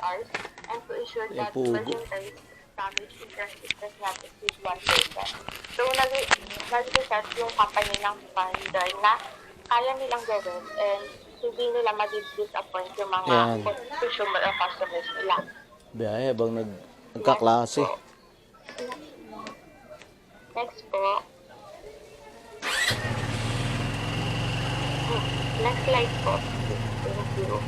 hours and to ensure Yan, that pugo. merchandise damage interest does not exceed 1%. So, nag-reset yung company ng fund na kaya nilang gawin and hindi nila ma-disappoint yung mga Yan. consumer or customers nila. Biyahe habang nagkaklase. Next po. Next slide po. Thank you.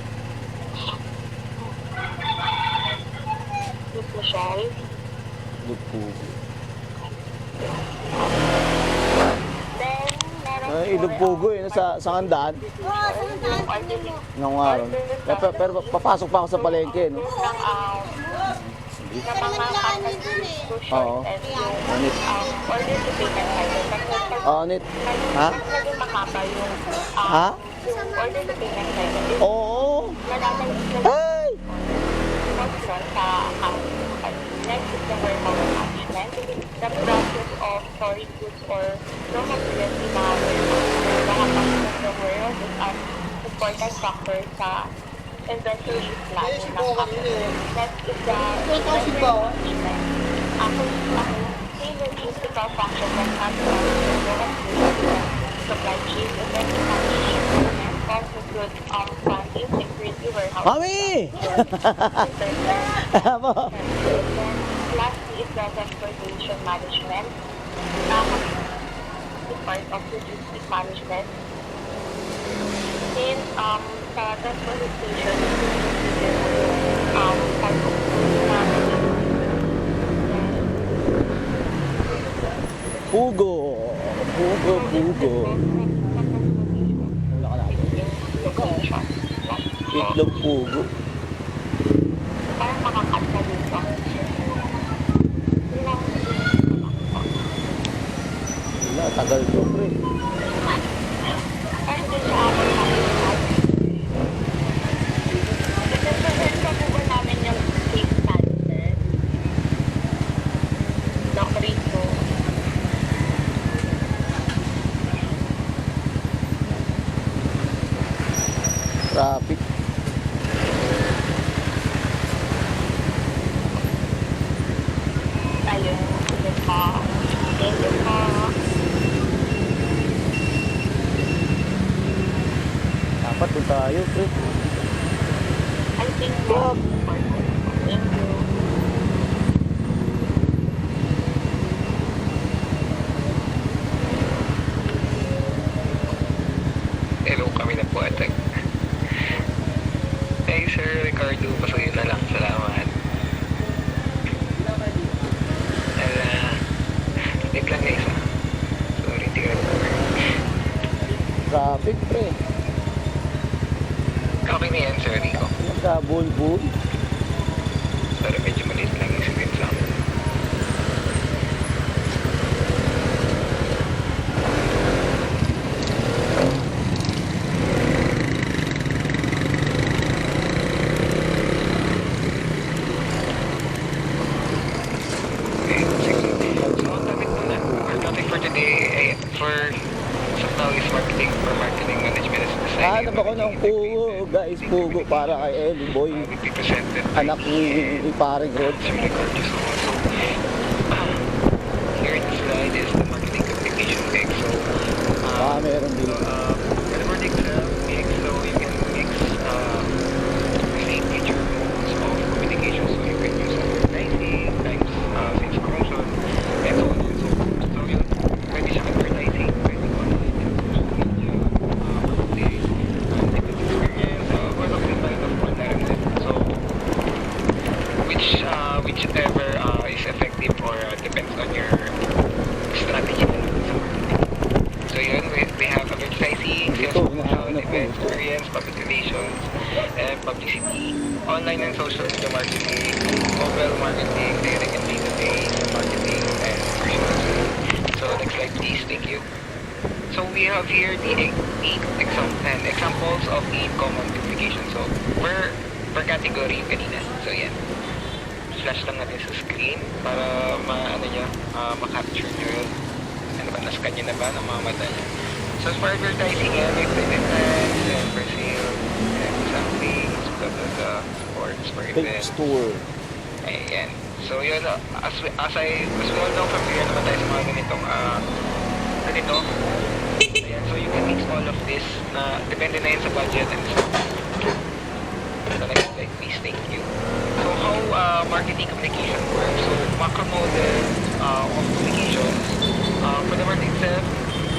Miss Michelle. Ilog-pugo. Then, meron Ay, ilog-pugo eh. Sa handaan. Nung araw. Pero papasok pa ako sa palengke, no? Ng mga Oo. and yung Anit. order to payment cycle. Oo, Nit. Ha? Mas naging makapa yung Ha? yung order to payment cycle. Oo. Madaming Ay! sa account. Next is the warehouse management. The process of storing goods or raw materials in mga warehouse. The warehouse is an important factor sa inventory planning ng company. Next is the inventory management. Yung logistical function that has supply chain, inventory management, cost of goods, funding, security, warehouse. Mami! Apo. Lastly is the transportation management. Is part of logistic management. Since sa transportation, part of Pugo. Pugo, pugo. Wala ka na. Itlog pugo. Parang makakanta dito. Wala, tagal to, pre. Parang din sa amin Ito po ba namin yung case manager? Doc Rico. Traffic. Ayun. Sige po. Thank you po. Dapat doon tayo, pre. I think po. Thank you. Hello, kami na po atag. Hey Sir Ricardo, pasuyin na lang. Salamat. Wait lang guys ah. Sorry, hindi ka na. Traffic, pre. Okay na yan, Sir Rico. Magka-bulbul. Pero medyo maliit lang yung incident lang. Okay, sige. So, ang topic muna. Our topic for today, for now is marketing management is the same. Hanap ako ng pugo, guys. Pugo para kay Ellie Boy. Will be presented by Anak ni paring Rod. Sir Ricardo. Here in the slide is the marketing communication mix. So, Meron din. whenever they mix, so you can mix three major modes of communication. So you can use advertising, times sales promotion, and so on and so forth. So yun, pwede siya advertising, pwede online and social media, marketing, different experience, one of the kind of online. So whichever is effective or depends on your strategy sa marketing. So yun, we have advertising, sales promotion, event experience, public relations, and publicity, online and social media marketing, mobile marketing, direct and database marketing, and personal sales. So next slide please, thank you. So we have here the eight examples of the common communication. So per category kanina. So yan. Flash lang natin sa screen para ma-capture nyo yun. Ano ba, nascan nyo na ba ng mga mata nyo? So for advertising yan, may printed ads, and for sales, and something, sports, for Fake store. Ayan. So yun, as we all know, familiar naman tayo sa mga ganitong, ganito. Ayan, so you can mix all of this na depende na yun sa budget and stuff. So like please, thank you. So how marketing communication works? So macro model of communication. For the word itself,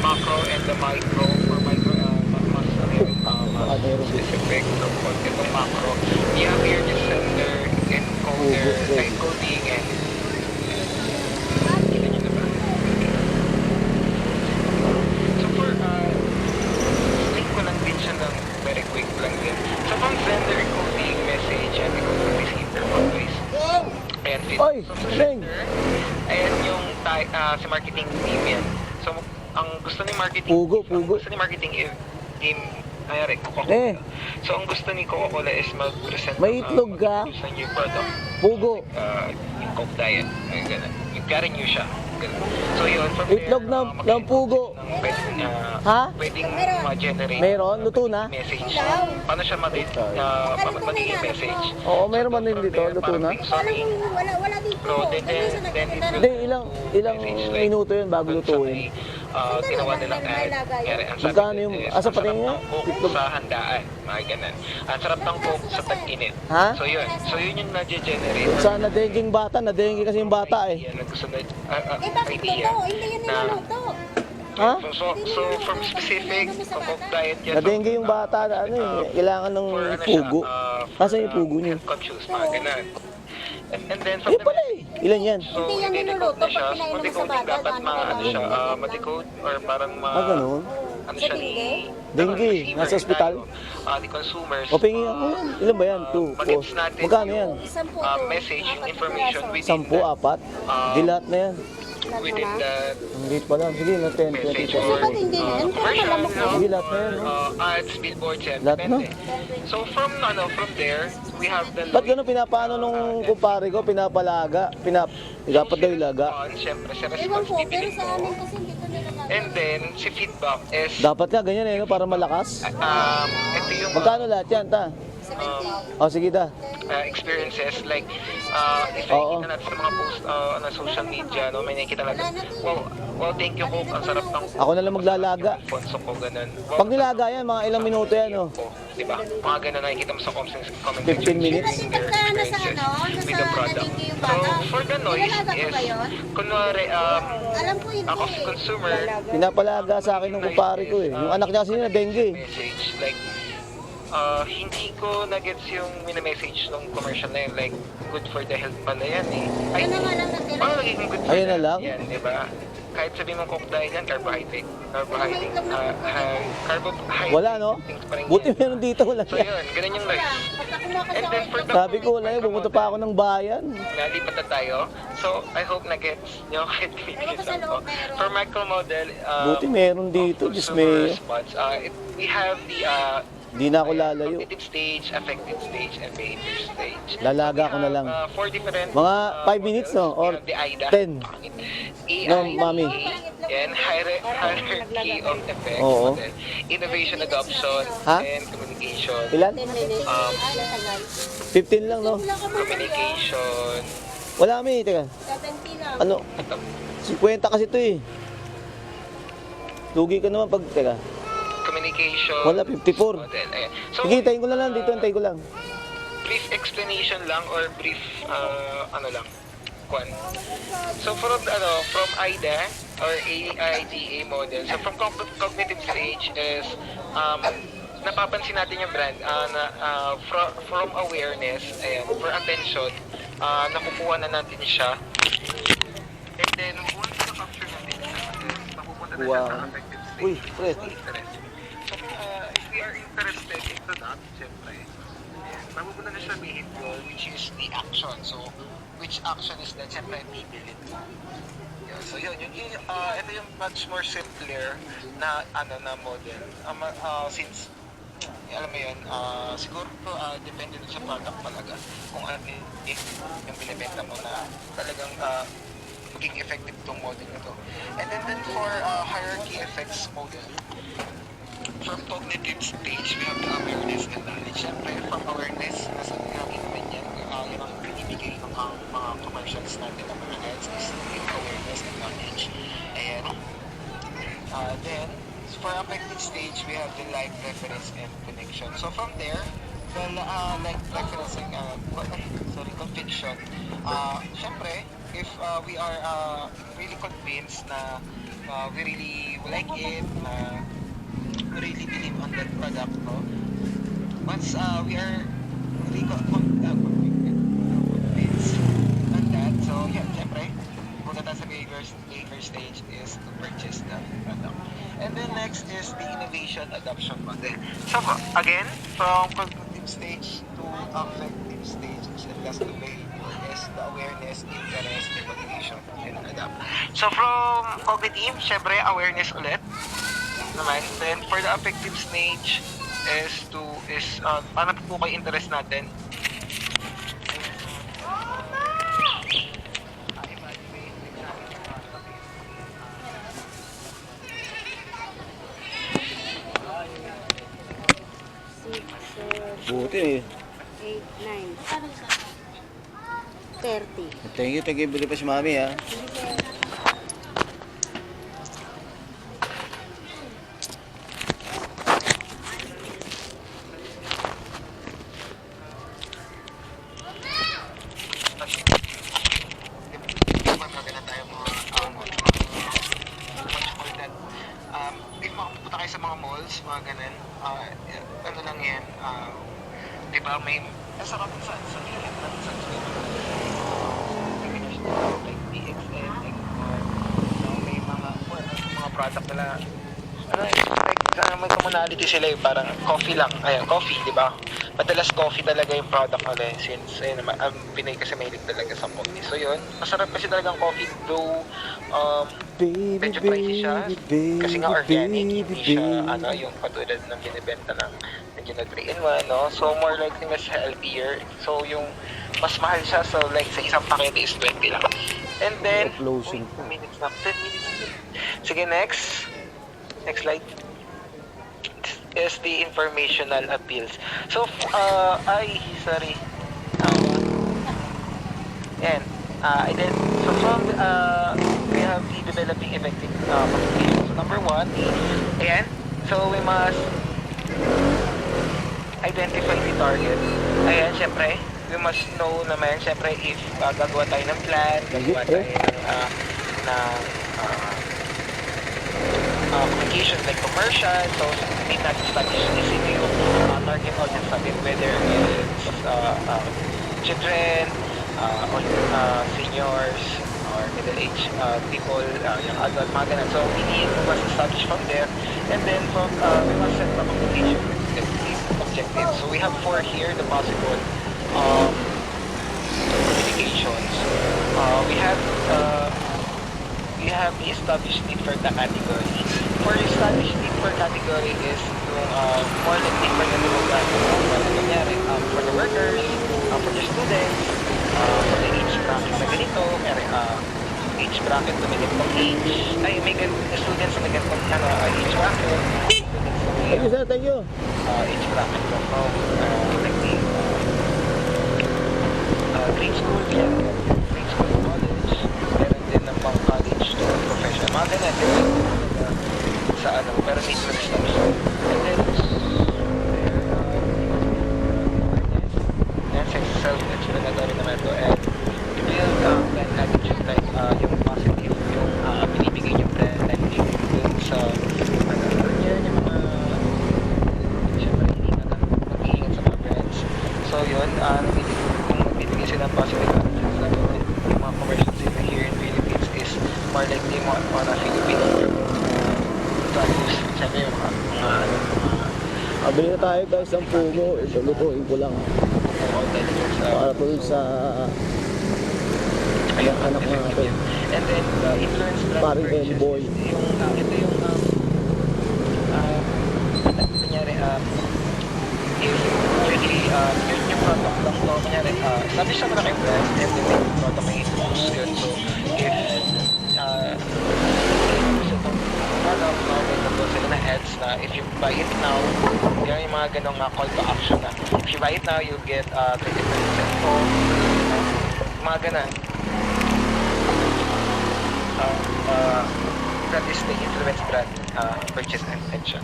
macro and the micro. For micro, mas specific. So for itong macro, we have here the sender, encoder, encoding, and kita nyo na ba? So for link ko lang din siya ng very quick lang din. So from sender, encoding, message, and encoding receiver always. And Oy, from the Sheng! sender, ayan yung sa marketing team yan. So ang gusto ni marketing Pugo. Ang gusto ni marketing team, ayari, Coca-Cola. So ang gusto ni Coca-Cola is mag-present May itlog ka? sa new product. Pugo. Yung Coke Diet. Ay, ganun. Yung renew siya. Ganun. So yun, from Itlog ng pugo. Ha? Pwedeng ma-generate. Meron? Luto na? Message. Paano siya magiging message? Oo, meron man din dito. Luto na? Wala dito. So then Hindi, ilang minuto yun bago lutuin. Ginawa nilang ad. Magkano yung- asa pati nga? Coke sa handaan. Mga ganun. Ang sarap ng Coke sa tag-init. Ha? So yun yung na-generate. Sa nadenging bata, nadenging kasi yung bata eh. Idea na gusto na, Eh bakit idea luto? Hindi yan na niluluto. Ha? So from specific Coke Diet yan. Nadenging yung bata na ano eh. Kailangan ng pugo. Nasaan yung pugo niya? Conscious, mga ganun. And then from Eh pala eh. Ilan yan? So, Hindi yan i-decode niluluto na siya. pag pinainom mo sa Ma-decoding bata, dapat paano ma-ano siya, gagawin? ma-decode or parang Ganun. ano siya ni... Dengue, receiver nasa ospital? tayo, the consumers. O pingi ako yan. Ilan ba yan? 2, Magets 4. natin Magkano yan? Isang puto. Message, yung information within 10, 4. Di lahat na yan. within the Ang late pa lang. Sige, na 10, 20, message 30. or Dapat hindi yan. Pero commercial, malamok na. Sige, lahat na yan. No? ads, billboards, yan. Lahat na. Depende. So from there, we have the Ba't gano'n pinapaano nung kumpare ko? Pinapalaga? Dapat daw ilaga? Siyempre, sa Ewan ko, pero responsibility sa amin mo. kasi dito nila And then, si feedback is, Dapat nga ganyan eh, no? Para malakas. ito yung Magkano lahat yan, ta? 70. O, sige ta. experiences like if Oo. nakikita natin sa mga post on social media, no, may nakikita natin, wow, thank you Coke, ang sarap ng Ako na lang maglalaga. Alfonso ko, ganun. Pag nilaga yan, mga ilang minuto yan, no? Diba? Mga ganun nakikita mo sa comment 15 minutes. Kasi pagka nasa ano, with the product. nagiging yung So, bata, for the noise nilalaga ko is, ba yun? kunwari, Alam ko yun ako si consumer, Pinapalaga sa akin ng kumpare ko eh. Yung anak niya kasi na dengue. message, like, hindi ko na-gets yung message ng commercial na yun, like, good for the health pala yan eh. Ay, Yan na nga lang natira. paano nagiging good for Ayun the na lang? health yan, di ba? Kahit sabihin mong Coke Diet yan, carbohydrate, carbohydrate, Wala, no? things pa rin Buti yan. meron dito, wala So yan. yun, ganun yung life. Pagka kumuha ka And sa then for the Sabi ko, wala yan, pumunta pa ako ng bayan. Nalipat na tayo. So, I hope na-gets nyo kahit Ewan ko sa loob, meron. For micro model, Buti meron dito, Diyos me. response, we have the Di na ako lalayo. cognitive stage, affective stage, and behavior stage. Lalaga ko na lang. 4 different Mga 5 minutes, no? Or the AIDA. 10. No, mami. And hierarchy of effects. Oo. Model. Innovation, adoption, Ha? and communication. Ilan? 10 minutes. Ay, natagal. 15 lang, no? Wala ka ba? Communication. Wala kami, teka. 70 lang. Ano? 50 kasi to eh. Lugi ka naman pag, teka. Communication. Wala, 54. Model. Ayan. So, Sige, tayo ko na lang dito, tayo ko lang. brief explanation lang or brief ano lang kwan. So from AIDA or AIDA model, so from cognitive stage is napapansin natin yung brand from awareness, ayan, for attention, nakukuha na natin siya, and then once na-capture natin siya, mapupunta na siya sa Wow. affective stage. Uy, Fred. Interest. So if we are interested into that, syempre, mapupunta na siya sa behavior, which is the action. So, which action is that? Siyempre, bibili mo. Yeah, so yun, ito yung much more simpler na na model. Since alam mo yun, siguro depende din sa product talaga kung ano yung binibenta mo na talagang maging effective tong model na to. And then for hierarchy effects model, from cognitive stage, we have the awareness and knowledge. Siyempre, from awareness, nasa namin naman yan, third stage, we have the like, reference, and connection. So from there, well, like referencing, conviction. Syempre, if we are really convinced na we really like it, we really believe on that product, no? Once we are really convinced on that, so yeah, syempre, punta tayo sa bigger stage is to purchase the product. And then next is the innovation adoption model. So again, from cognitive stage to affective stage, and last the way is the awareness, interest, motivation, and adapt. So from cognitive, syempre awareness ulit naman. Then for the affective stage is paano po kayo interest natin? Buti eh. 8, 9, 30. Thank you, bili pa si Mami ha. If makapunta kayo sa mga malls, mga ganun, ano lang yan, di ba may, sarap sa gilid natin sa like DXN, may mga product nila, may commonality sila parang coffee lang, coffee, di ba? Madalas coffee talaga yung product nila since Pinay kasi mahilig talaga sa coffee. So yun, masarap kasi talagang coffee though medyo pricey siya kasi nga organic, hindi siya yung katulad ng binibenta ng medyo na 3-in-1, no? So more likely mas healthier. So yung mas mahal siya, so like sa isang pakete is 20 lang. And then, 2 minutes na, 10 minutes. Sige, next slide. Is the informational appeals. So, so from, we have the developing effective communication. So, number 1, so we must identify the target. Syempre, we must know naman, syempre, if gagawa tayo ng plan, gagawa tayo ng communication like commercial, so we need not establish this in yung target audience natin, whether it's children, or seniors, or middle-aged people, yung adult, mga ganun. So we must establish from there, and then from we must set the communication objectives. So we have 4 here, the possible communications. We have the established need for the category. For established need for category is yung more than different na for the workers, for the students, for the age bracket na ganito, age bracket na may ganitong age, students na may ganitong age bracket, Thank you sir, thank you. Age bracket from like the grade school, college, meron din ng pang college to professional, mga ganun, sa pero need to establish. And then, self-explanatory naman to, and to build an attitude like yung positive, yung binibigay yung branding dun sa yan yung mga syempre hindi na mag-iingat sa mga brands. So yun, kung magbibigay sila ng positive attitudes, lalo na yung mga commercials here in Philippines is more likely mo na Philippines values, syempre yung Abili na tayo guys ng puno, lutuin ko lang. Para po sa anak natin. And then influence brand Paring purchase. Envoy. Ito yung kunyari if really yung product lang to, kunyari establish naman na kayo brand and then yung product may introduce yun. So if product na may nagawin sila na ads na if you buy it now, yan yung mga ganong call to action na if you buy it now, you'll get 20% off, mga ganon. that is the influence brand purchase intention.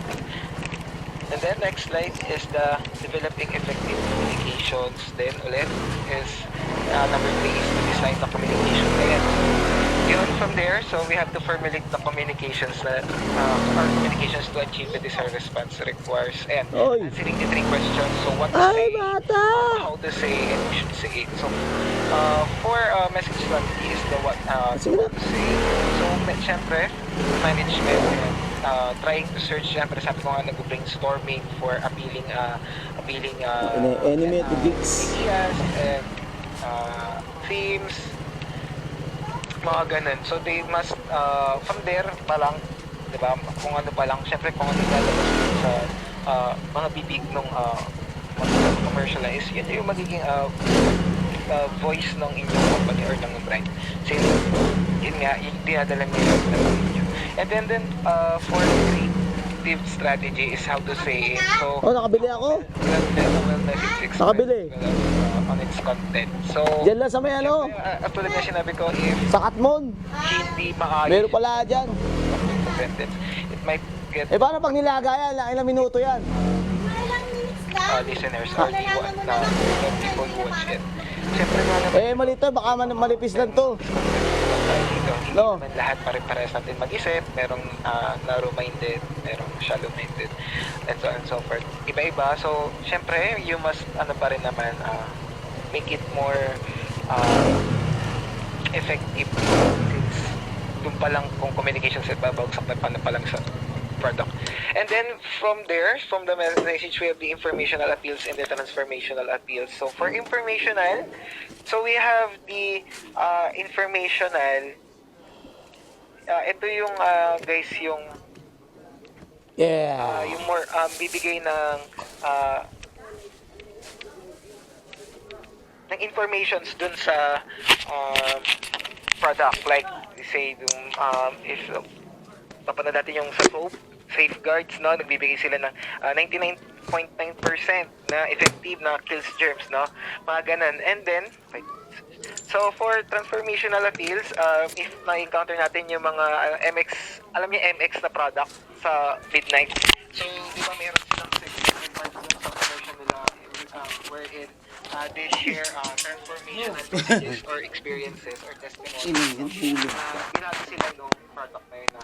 And then next slide is the developing effective communications. Then ulit is number 3 is to design the communication plan. Yun, from there, so we have to formulate the communications that our communications to achieve the desired response requires and Oy. answering the 3 questions. So what to Ay, say, bata! how to say, and we should say it. So for message strategy is the what Sige to na. say. So syempre, management and trying to search, syempre sabi ko nga nag-brainstorming for appealing Enemy at the geeks. ideas and themes, mga ganun. So they must, from there pa lang, di ba, kung ano pa lang, syempre kung ano lalabas dun sa mga bibig nung commercialize, yun yung magiging voice ng inyong company or ng brand. So yun nga, yung dinadala nila inyo. And then for creative strategy is how to say it. So, Oh, nakabili ako. well message Nakabili. on its content. So, Diyan lang sa may ano, tulad na sinabi ko, if sa Katmon. hindi maayos Meron pala dyan. sentence, it might get Eh, paano pag nilaga yan? Ilang minuto yan? listeners or the people who watch it. Siyempre nga naman, Eh, malito. Baka malipis lang to. dito, hindi No. naman lahat pare-pares natin mag-isip. Merong narrow-minded, merong shallow-minded, and so on and so forth. Iba-iba. So, syempre, you must, pa rin naman, make it more effective since doon pa lang kung communication set babagsak na pa lang sa product. And then from there, from the message, we have the informational appeals and the transformational appeals. So for informational, so we have the informational. Ito yung guys, yung Yeah. yung more bibigay ng informations dun sa product, like say yung if papanood natin yung sa soap safeguards, no, nagbibigay sila ng 99.9% na effective na kills germs, no, mga ganun. And then so for transformational appeals, if na-encounter natin yung mga MX, alam niyo MX na product sa Midnight, so di ba meron silang segmented parts dun sa commercial nila wherein they share transformational messages or experiences or testimonies. Ginagawa sila nung product na yun na